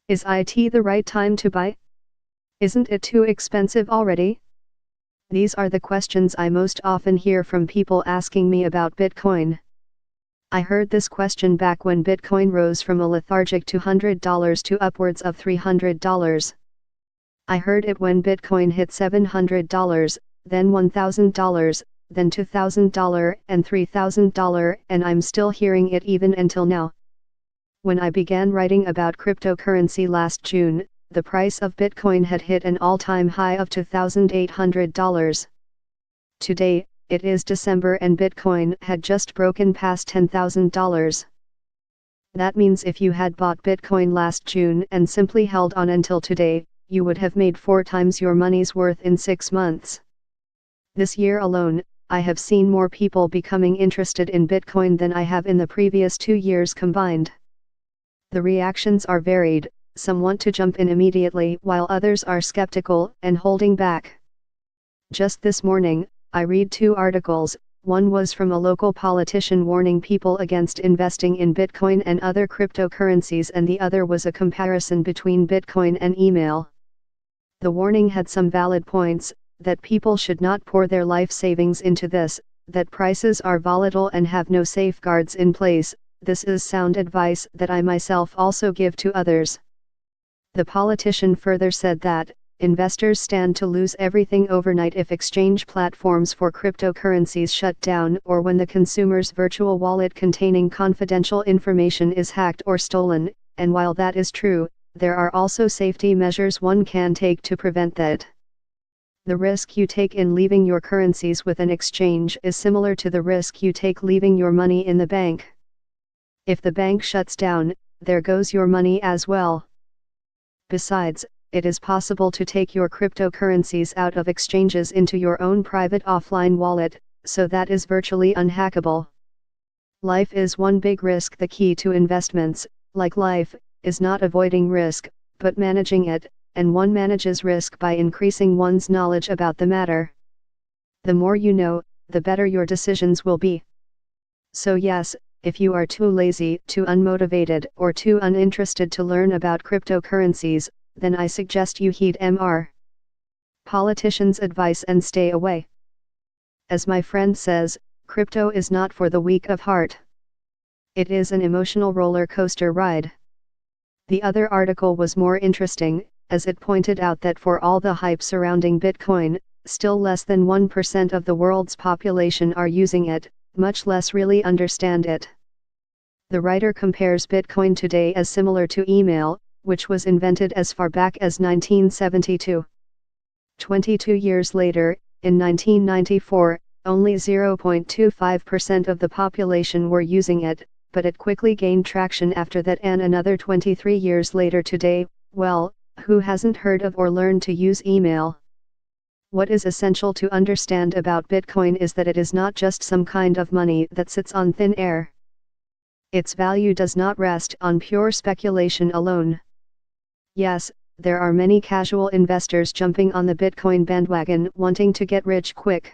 Is it the right time to buy? Isn't it too expensive already? These are the questions I most often hear from people asking me about Bitcoin. I heard this question back when Bitcoin rose from a lethargic $200 to upwards of $300. I heard it when Bitcoin hit $700, then $1,000, then $2,000 and $3,000, and I'm still hearing it even until now. When I began writing about cryptocurrency last June, the price of Bitcoin had hit an all-time high of $2,800. Today, it is December and Bitcoin had just broken past $10,000. That means if you had bought Bitcoin last June and simply held on until today, you would have made 4 times your money's worth in 6 months. This year alone, I have seen more people becoming interested in Bitcoin than I have in the previous 2 years combined. The reactions are varied. Some want to jump in immediately while others are skeptical and holding back. Just this morning, I read 2 articles. One was from a local politician warning people against investing in Bitcoin and other cryptocurrencies, and the other was a comparison between Bitcoin and email. The warning had some valid points, that people should not pour their life savings into this, that prices are volatile and have no safeguards in place. This is sound advice that I myself also give to others. The politician further said that, investors stand to lose everything overnight if exchange platforms for cryptocurrencies shut down or when the consumer's virtual wallet containing confidential information is hacked or stolen, and while that is true, there are also safety measures one can take to prevent that. The risk you take in leaving your currencies with an exchange is similar to the risk you take leaving your money in the bank. If the bank shuts down, there goes your money as well. Besides, it is possible to take your cryptocurrencies out of exchanges into your own private offline wallet, so that is virtually unhackable. Life is one big risk. The key to investments, like life, is not avoiding risk, but managing it, and one manages risk by increasing one's knowledge about the matter. The more you know, the better your decisions will be. So yes, if you are too lazy, too unmotivated, or too uninterested to learn about cryptocurrencies, then I suggest you heed Mr. Politician's advice and stay away. As my friend says, crypto is not for the weak of heart. It is an emotional roller coaster ride. The other article was more interesting, as it pointed out that for all the hype surrounding Bitcoin, still less than 1% of the world's population are using it, much less really understand it. The writer compares Bitcoin today as similar to email, which was invented as far back as 1972. 22 years later, in 1994, only 0.25% of the population were using it, but it quickly gained traction after that, and another 23 years later today, well, who hasn't heard of or learned to use email? What is essential to understand about Bitcoin is that it is not just some kind of money that sits on thin air. Its value does not rest on pure speculation alone. Yes, there are many casual investors jumping on the Bitcoin bandwagon wanting to get rich quick.